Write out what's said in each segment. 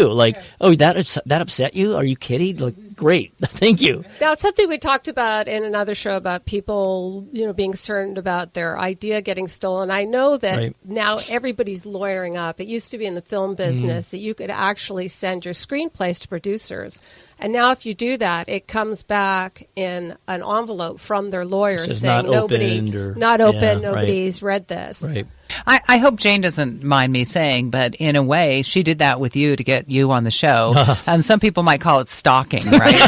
Like, oh, that upset you? Are you kidding? Like, great. Thank you. Now, it's something we talked about in another show about people, being concerned about their idea getting stolen. I know that now everybody's lawyering up. It used to be in the film business that you could actually send your screenplays to producers. And now if you do that, it comes back in an envelope from their lawyers saying nobody's read this. Right. I hope Jane doesn't mind me saying, but in a way, she did that with you to get you on the show. Some people might call it stalking, right?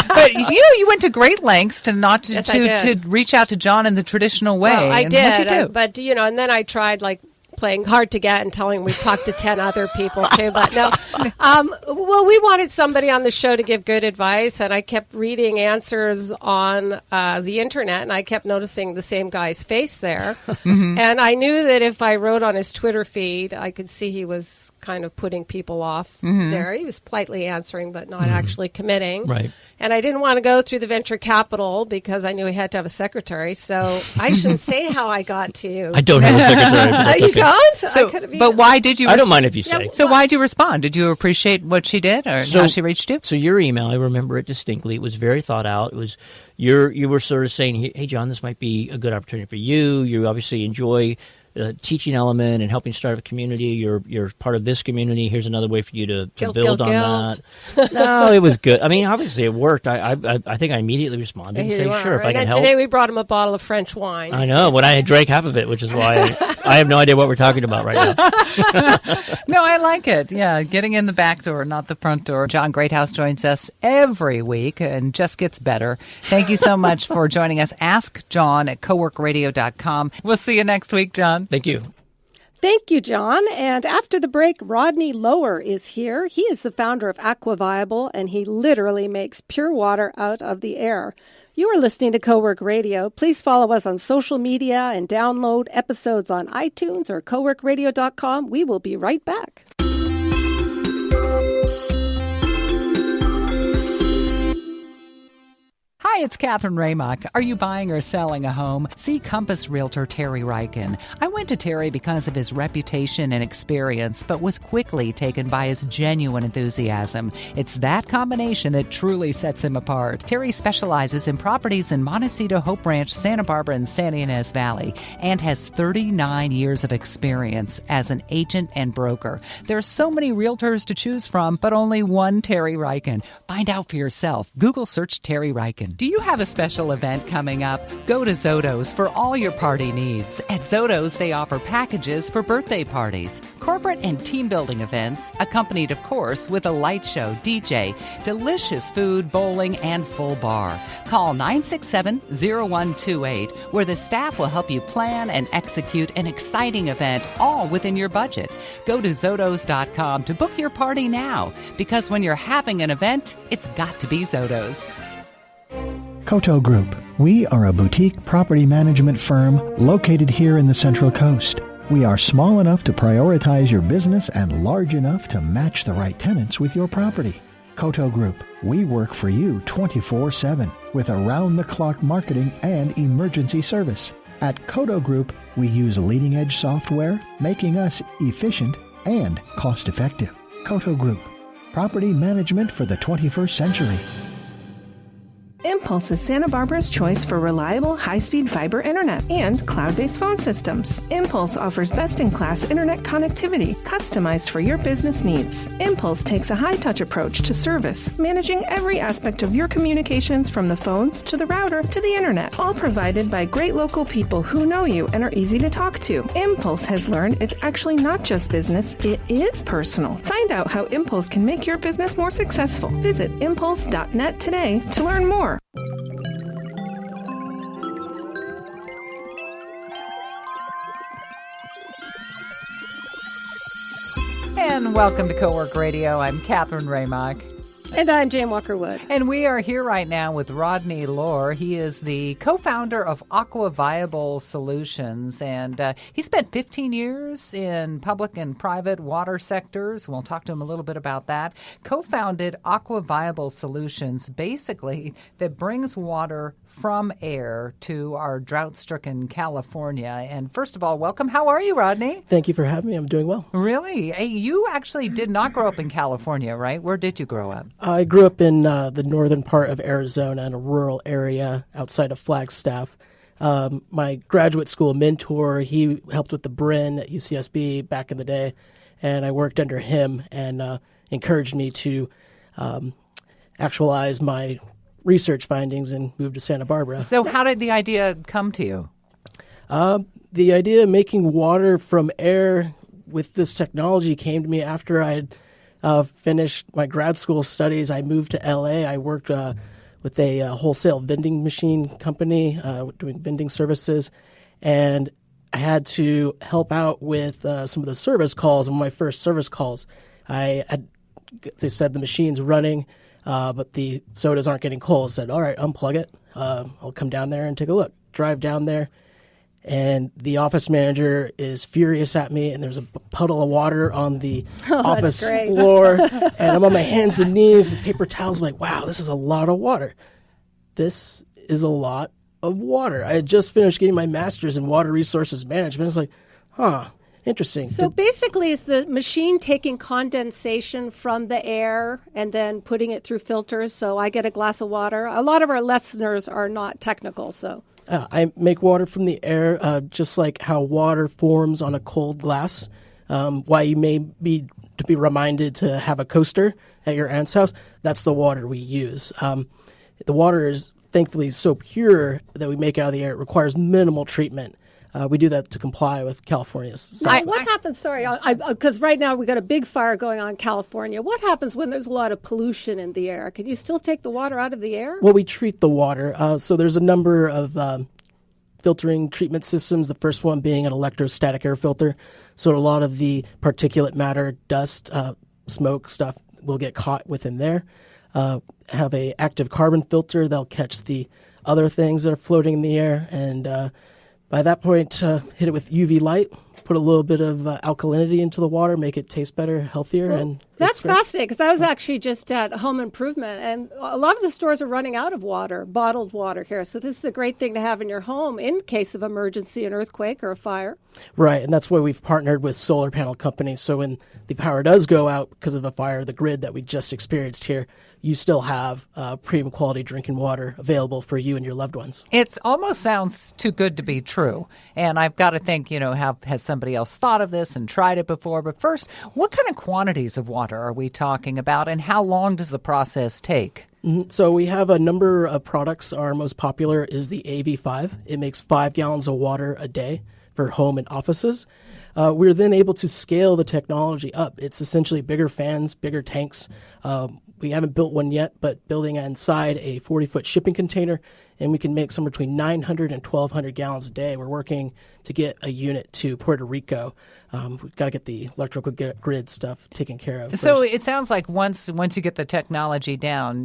But you went to great lengths to reach out to John in the traditional way. Well, I did, what'd you do? but and then I tried playing hard to get and telling him we've talked to 10 other people too. But no, we wanted somebody on the show to give good advice, and I kept reading answers on the internet, and I kept noticing the same guy's face there. And I knew that if I wrote on his Twitter feed, I could see he was kind of putting people off there. He was politely answering, but not actually committing. Right. And I didn't want to go through the venture capital because I knew he had to have a secretary. So I shouldn't say how I got to you. I don't have a secretary. But that's You okay. don't? But why did you? I don't mind if you say. So why did you respond? Did you appreciate what she did or how she reached you? So your email, I remember it distinctly. It was very thought out. It was you were sort of saying, hey, John, this might be a good opportunity for you. You obviously enjoy the teaching element and helping start a community. You're part of this community. Here's another way for you to build on that. No, it was good. I mean, obviously it worked. I think I immediately responded and said, sure, if I can help. Today we brought him a bottle of French wine. I know. When I drank half of it, which is why I have no idea what we're talking about right now. No, I like it. Yeah, getting in the back door, not the front door. John Greathouse joins us every week and just gets better. Thank you so much for joining us. Ask John at coworkradio.com. We'll see you next week, John. Thank you. Thank you, John. And after the break, Rodney Loehr is here. He is the founder of Aquaviable, and he literally makes pure water out of the air. You are listening to Cowork Radio. Please follow us on social media and download episodes on iTunes or coworkradio.com. We will be right back. Hi, it's Catherine Raymock. Are you buying or selling a home? See Compass Realtor Terry Ryken. I went to Terry because of his reputation and experience, but was quickly taken by his genuine enthusiasm. It's that combination that truly sets him apart. Terry specializes in properties in Montecito, Hope Ranch, Santa Barbara, and Santa Ynez Valley, and has 39 years of experience as an agent and broker. There are so many realtors to choose from, but only one Terry Ryken. Find out for yourself. Google search Terry Ryken. Do you have a special event coming up? Go to Zoto's for all your party needs. At Zoto's, they offer packages for birthday parties, corporate and team building events, accompanied, of course, with a light show, DJ, delicious food, bowling, and full bar. Call 967-0128, where the staff will help you plan and execute an exciting event, all within your budget. Go to Zotos.com to book your party now, because when you're having an event, it's got to be Zoto's. Koto Group. We are a boutique property management firm located here in the Central Coast. We are small enough to prioritize your business and large enough to match the right tenants with your property. Koto Group. We work for you 24/7 with around-the-clock marketing and emergency service. At Koto Group, we use leading-edge software, making us efficient and cost-effective. Koto Group. Property management for the 21st century. Impulse is Santa Barbara's choice for reliable, high-speed fiber internet and cloud-based phone systems. Impulse offers best-in-class internet connectivity customized for your business needs. Impulse takes a high-touch approach to service, managing every aspect of your communications from the phones to the router to the internet, all provided by great local people who know you and are easy to talk to. Impulse has learned it's actually not just business, it is personal. Find out how Impulse can make your business more successful. Visit impulse.net today to learn more. And welcome to Cowork Radio. I'm Catherine Raymock. And I'm Jane Walker-Wood. And we are here right now with Rodney Loehr. He is the co-founder of Aquaviable Solutions, and he spent 15 years in public and private water sectors. We'll talk to him a little bit about that. Co-founded Aquaviable Solutions, basically, that brings water from air to our drought-stricken California. And first of all, welcome. How are you, Rodney? Thank you for having me. I'm doing well. Really? Hey, you actually did not grow up in California, right? Where did you grow up? I grew up in the northern part of Arizona in a rural area outside of Flagstaff. My graduate school mentor, he helped with the Brin at UCSB back in the day, and I worked under him and encouraged me to actualize my research findings and move to Santa Barbara. So how did the idea come to you? The idea of making water from air with this technology came to me after I had finished my grad school studies. I moved to L.A. I worked with a wholesale vending machine company doing vending services, and I had to help out with some of the service calls. And one of my first service calls, they said the machine's running, but the sodas aren't getting cold. I said, all right, unplug it. I'll come down there and take a look. Drive down there, and the office manager is furious at me, and there's a puddle of water on the office floor, and I'm on my hands and knees with paper towels. I'm like, wow, this is a lot of water. This is a lot of water. I had just finished getting my master's in water resources management. It's like, interesting. So basically, is the machine taking condensation from the air and then putting it through filters? So I get a glass of water. A lot of our listeners are not technical, so. I make water from the air, just like how water forms on a cold glass. Why you may be to be reminded to have a coaster at your aunt's house, that's the water we use. The water is thankfully so pure that we make out of the air. It requires minimal treatment. We do that to comply with California's. What happens, sorry, because right now we've got a big fire going on in California. What happens when there's a lot of pollution in the air? Can you still take the water out of the air? Well, we treat the water. So there's a number of filtering treatment systems, the first one being an electrostatic air filter. So a lot of the particulate matter, dust, smoke stuff will get caught within there. Have a active carbon filter. They'll catch the other things that are floating in the air, and by that point, hit it with UV light, put a little bit of alkalinity into the water, make it taste better, healthier. And that's fascinating, because I was actually just at Home Improvement, and a lot of the stores are running out of water, bottled water here. So this is a great thing to have in your home in case of emergency, an earthquake or a fire. Right, and that's why we've partnered with solar panel companies. So when the power does go out because of a fire, the grid that we just experienced here, you still have premium quality drinking water available for you and your loved ones. It almost sounds too good to be true. And I've got to think, has somebody else thought of this and tried it before? But first, what kind of quantities of water are we talking about, and how long does the process take? So we have a number of products. Our most popular is the AV5. It makes 5 gallons of water a day for home and offices. We're then able to scale the technology up. It's essentially bigger fans, bigger tanks. We haven't built one yet, but building inside a 40-foot shipping container, and we can make somewhere between 900 and 1,200 gallons a day. We're working to get a unit to Puerto Rico. We've got to get the electrical grid stuff taken care of So first. it sounds like once you get the technology down,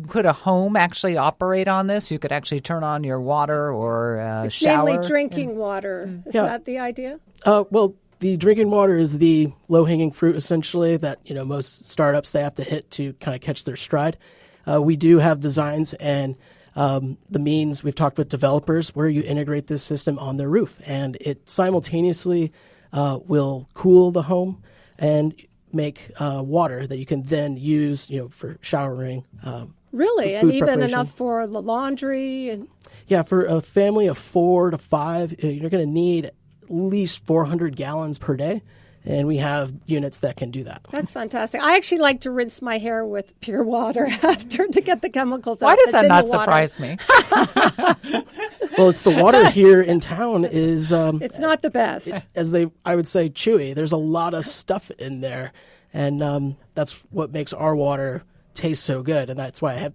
could a home actually operate on this? You could actually turn on your water or shower? Mainly drinking water. Is that the idea? Well, the drinking water is the low-hanging fruit, essentially, that most startups, they have to hit to kind of catch their stride. We do have designs and the means. We've talked with developers where you integrate this system on their roof, and it simultaneously will cool the home and make water that you can then use, for showering. Really? For and even preparation. Enough for the laundry? And Yeah, for a family of 4 to 5, you're going to need at least 400 gallons per day. And we have units that can do that. That's fantastic. I actually like to rinse my hair with pure water after to get the chemicals out. Why does that's that in not the water. surprise me? Well, it's the water here in town is It's not the best. I would say, chewy. There's a lot of stuff in there, and that's what makes our water taste so good. And that's why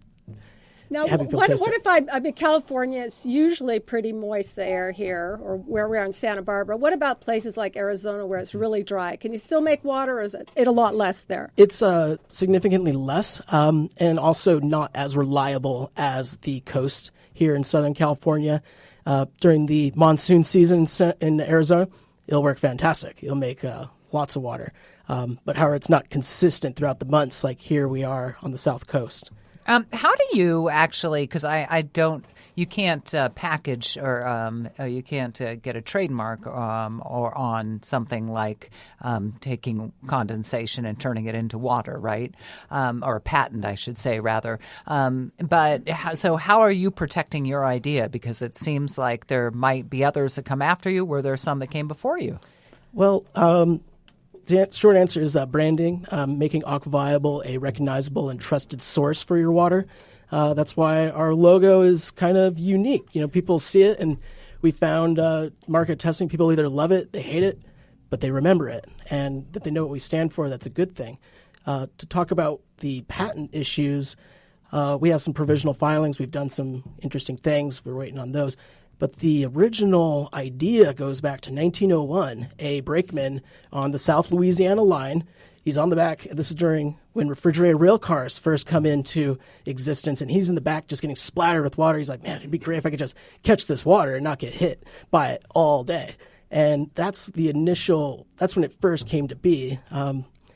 Now, having people what taste it. if I'm in California? It's usually pretty moist, the air here, or where we are in Santa Barbara. What about places like Arizona where it's really dry? Can you still make water, or is it a lot less there? It's significantly less, and also not as reliable as the coast here in Southern California. During the monsoon season in Arizona, it'll work fantastic. It'll make lots of water. But however, it's not consistent throughout the months like here we are on the South Coast. How do you actually, because you can't package or you can't get a trademark or on something like taking condensation and turning it into water, right? Or a patent, I should say, rather. So how are you protecting your idea? Because it seems like there might be others that come after you. Were there some that came before you? Well, the short answer is branding, making Aquaviable a recognizable and trusted source for your water. That's why our logo is kind of unique. People see it, and we found market testing. People either love it, they hate it, but they remember it, and that they know what we stand for. That's a good thing. To talk about the patent issues, we have some provisional filings. We've done some interesting things. We're waiting on those. But the original idea goes back to 1901, a brakeman on the South Louisiana line. He's on the back. This is during when refrigerated rail cars first come into existence, and he's in the back just getting splattered with water. He's like, man, it'd be great if I could just catch this water and not get hit by it all day. And that's when it first came to be.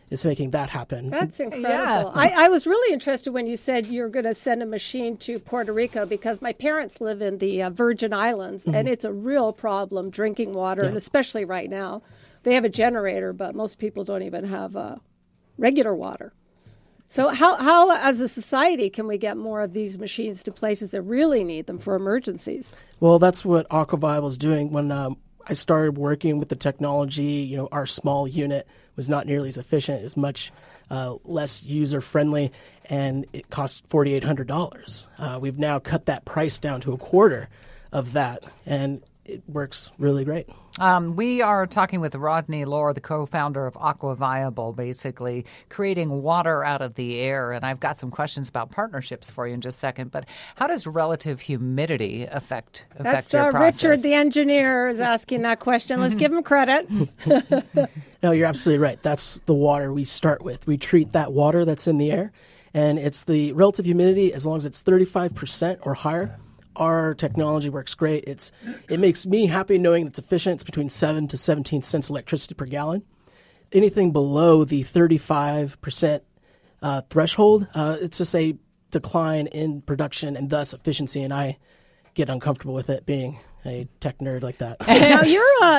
Is making that happen. That's incredible. Yeah. I was really interested when you said you're going to send a machine to Puerto Rico because my parents live in the Virgin Islands, and it's a real problem drinking water, and especially right now. They have a generator, but most people don't even have regular water. So how, as a society, can we get more of these machines to places that really need them for emergencies? Well, that's what Aquaviable is doing. When I started working with the technology, our small unit was not nearly as efficient. It was much less user-friendly, and it cost $4,800. We've now cut that price down to a quarter of that, and it works really great. We are talking with Rodney Loehr, the co-founder of Aquaviable, basically creating water out of the air. And I've got some questions about partnerships for you in just a second. But how does relative humidity affect your process? Richard, the engineer, is asking that question. Let's give him credit. No, you're absolutely right. That's the water we start with. We treat that water that's in the air, and it's the relative humidity, as long as it's 35% or higher. Our technology works great. It makes me happy knowing it's efficient. It's between 7 to 17 cents electricity per gallon. Anything below the 35% threshold, it's just a decline in production and thus efficiency, and I get uncomfortable with it being a tech nerd like that. Now,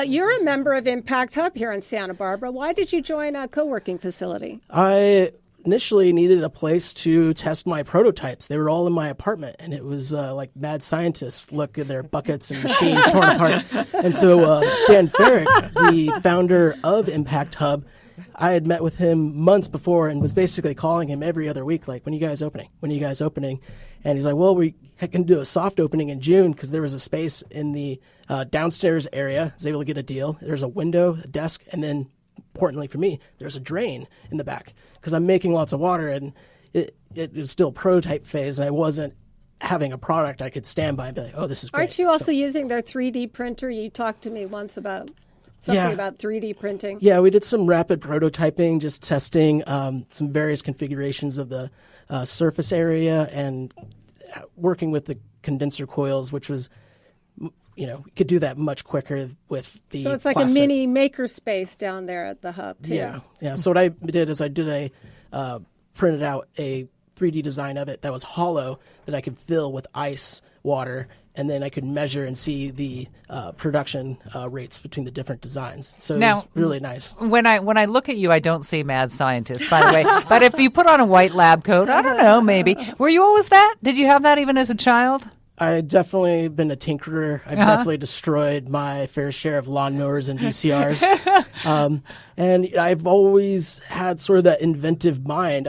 you're a member of Impact Hub here in Santa Barbara. Why did you join a co-working facility? I initially needed a place to test my prototypes. They were all in my apartment, and it was like mad scientists look at their buckets and machines torn apart. And so Dan Farrick, the founder of Impact Hub, I had met with him months before and was basically calling him every other week, like, when are you guys opening? When are you guys opening? And he's like, well, we can do a soft opening in June because there was a space in the downstairs area. I was able to get a deal. There's a window, a desk, and then, importantly for me, there's a drain in the back because I'm making lots of water, and it was still prototype phase, and I wasn't having a product I could stand by and be like, oh, this is great. Aren't you also using their 3D printer? You talked to me once about something about 3D printing. Yeah, we did some rapid prototyping, just testing some various configurations of the surface area and working with the condenser coils, which was, we could do that much quicker with the So it's like plastic. a mini makerspace down there at the hub, too. Yeah. So what I did is I did printed out a 3D design of it that was hollow that I could fill with ice water, and then I could measure and see the production rates between the different designs. So it was really nice. When I look at you, I don't see mad scientist, by the way. But if you put on a white lab coat, I don't know, maybe. Were you always that? Did you have that even as a child? I've definitely been a tinkerer. I've definitely destroyed my fair share of lawnmowers and VCRs. And I've always had sort of that inventive mind.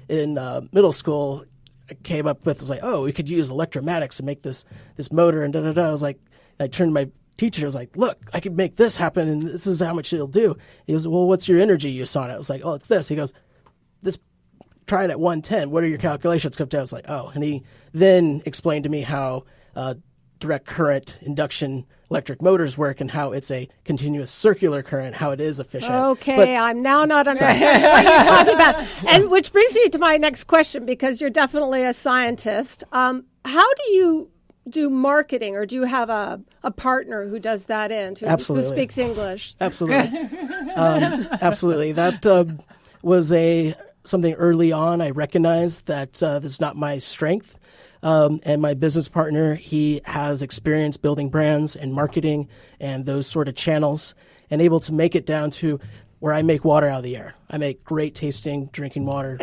In middle school, I came up with, was like, oh, we could use electromatics to make this motor, and da-da-da. I was like, I turned to my teacher, I was like, look, I could make this happen, and this is how much it'll do. He goes, well, what's your energy use on it? I was like, oh, it's this. He goes, this try it at 110. What are your calculations? I was like, oh. And he then explained to me how direct current induction electric motors work and how it's a continuous circular current, how it is efficient. Okay, But I'm now not understanding what you're talking about. And which brings me to my next question, because you're definitely a scientist. How do you do marketing, or do you have a partner who does that who Absolutely. speaks English? Absolutely. Absolutely. That was something early on. I recognized that that's not my strength. And my business partner, he has experience building brands and marketing and those sort of channels, and able to make it down to where I make water out of the air. I make great tasting drinking water.